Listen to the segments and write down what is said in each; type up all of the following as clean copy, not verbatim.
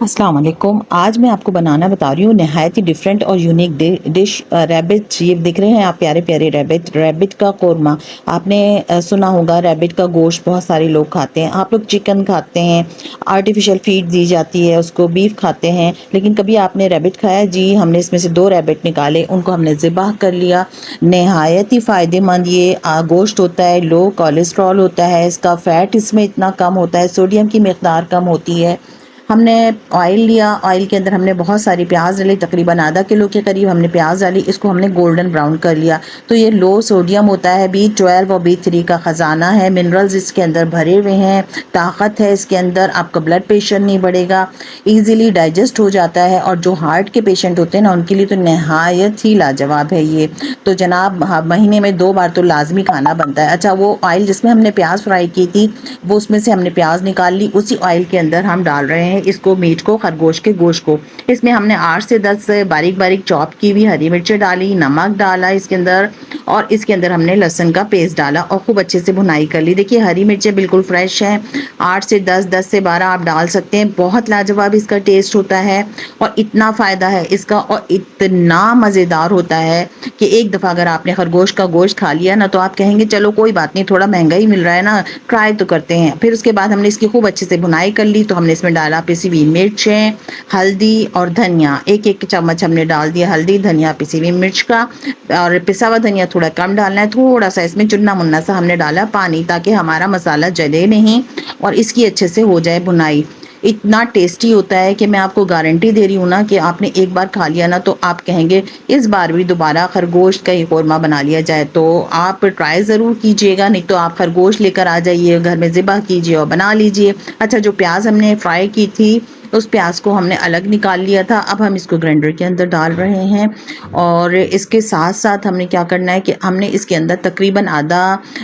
अस्सलाम वालेकुम। आज मैं आपको बनाना बता रही हूँ नहायत ही डिफरेंट और यूनिक डिश रैबिट। ये दिख रहे हैं आप, प्यारे प्यारे रैबिट का कोरमा। आपने सुना होगा रैबिट का गोश्त बहुत सारे लोग खाते हैं। आप लोग चिकन खाते हैं, आर्टिफिशियल फीड दी जाती है उसको, बीफ खाते हैं, लेकिन कभी आपने रैबिट खाया? जी, हमने इसमें से 2 रैबिट निकाले, उनको हमने ज़िबाह कर लिया। नहायत ही फ़ायदेमंद ये गोश्त होता है, लो कोलेस्ट्रॉल होता है इसका, फ़ैट इसमें इतना कम होता है, सोडियम की मिकदार कम होती है। हमने ऑयल लिया, ऑयल के अंदर हमने बहुत सारी प्याज डाली, तकरीबन आधा किलो के करीब हमने प्याज डाली, इसको हमने गोल्डन ब्राउन कर लिया। तो ये लो सोडियम होता है, B12 और B3 का ख़जाना है, मिनरल्स इसके अंदर भरे हुए हैं, ताकत है इसके अंदर, आपका ब्लड प्रेशर नहीं बढ़ेगा, ईज़िली डाइजेस्ट हो जाता है। और जो हार्ट के पेशेंट होते हैं ना, उनके लिए तो नहायत ही लाजवाब है ये। तो जनाब, महीने में 2 बार तो लाजमी खाना बनता है। अच्छा, वो ऑयल जिसमें हमने प्याज फ्राई की थी, वो उसमें से हमने प्याज निकाल ली, उसी ऑयल के अंदर हम डाल रहे हैं इसको, मीट को, खरगोश के गोश्त को। इसमें हमने 8 से 10 बारीक बारीक चॉप की हुई हरी मिर्चें डाली, नमक डाला इसके अंदर, और इसके अंदर हमने लहसुन का पेस्ट डाला और खूब अच्छे से भुनाई कर ली। देखिए हरी मिर्चें बिल्कुल फ्रेश हैं, 8 से 10, 10 से 12 आप डाल सकते हैं। बहुत लाजवाब इसका टेस्ट होता है और इतना फ़ायदा है इसका, और इतना मज़ेदार होता है कि एक दफ़ा अगर आपने खरगोश का गोश्त खा लिया ना, तो आप कहेंगे चलो कोई बात नहीं, थोड़ा महंगा ही मिल रहा है ना, ट्राई तो करते हैं। फिर उसके बाद हमने इसकी खूब अच्छे से भुनाई कर ली, तो हमने इसमें डाला पिसी हुई मिर्चें, हल्दी और धनिया, एक एक चम्मच हमने डाल दिया हल्दी, धनिया, पिसी हुई मिर्च का। और पिसा हुआ धनिया थोड़ा कम डालना है, थोड़ा सा इसमें चुन्ना मुन्ना सा हमने डाला पानी, ताकि हमारा मसाला जले नहीं और इसकी अच्छे से हो जाए भुनाई। इतना टेस्टी होता है कि मैं आपको गारंटी दे रही हूँ ना, कि आपने एक बार खा लिया ना, तो आप कहेंगे इस बार भी दोबारा खरगोश का ही कोरमा बना लिया जाए। तो आप ट्राई ज़रूर कीजिएगा, नहीं तो आप खरगोश लेकर आ जाइए, घर में ज़िबा कीजिए और बना लीजिए। अच्छा, जो प्याज हमने फ्राई की थी, उस प्याज को हमने अलग निकाल लिया था, अब हम इसको ग्राइंडर के अंदर डाल रहे हैं। और इसके साथ साथ हमने क्या करना है कि हमने इसके अंदर तकरीबन आधा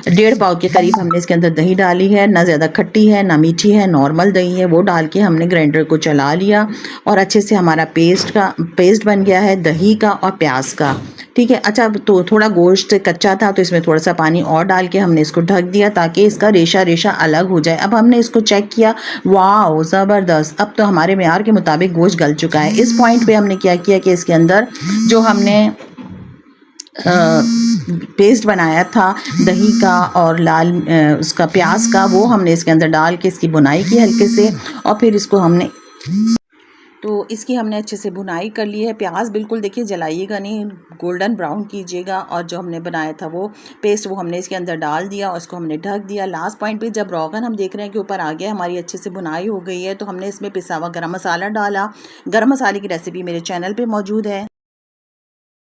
1.5 पाव के करीब हमने इसके अंदर दही डाली है, ना ज़्यादा खट्टी है ना मीठी है, नॉर्मल दही है, वो डाल के हमने ग्राइंडर को चला लिया और अच्छे से हमारा पेस्ट बन गया है दही का और प्याज का। ठीक है। अच्छा, तो थोड़ा गोश्त कच्चा था, तो इसमें थोड़ा सा पानी और डाल के हमने इसको ढक दिया, ताकि इसका रेशा रेशा अलग हो जाए। अब हमने इसको चेक किया, वाह ज़बरदस्त, अब तो हमारे मेयार के मुताबिक गोश्त गल चुका है। इस पॉइंट पे हमने क्या किया कि इसके अंदर जो हमने पेस्ट बनाया था दही का और उसका प्याज का, वो हमने इसके अंदर डाल के इसकी भुनाई की हल्के से, और फिर इसको हमने इसकी हमने अच्छे से भुनाई कर ली है। प्याज बिल्कुल देखिए जलाइएगा नहीं, गोल्डन ब्राउन कीजिएगा। और जो हमने बनाया था वो पेस्ट, वो हमने इसके अंदर डाल दिया और इसको हमने ढक दिया। लास्ट पॉइंट पे जब रोगन हम देख रहे हैं कि ऊपर आ गया, हमारी अच्छे से भुनाई हो गई है, तो हमने इसमें पिसा हुआ गरम मसाला डाला। गरम मसाले की रेसिपी मेरे चैनल पे मौजूद है।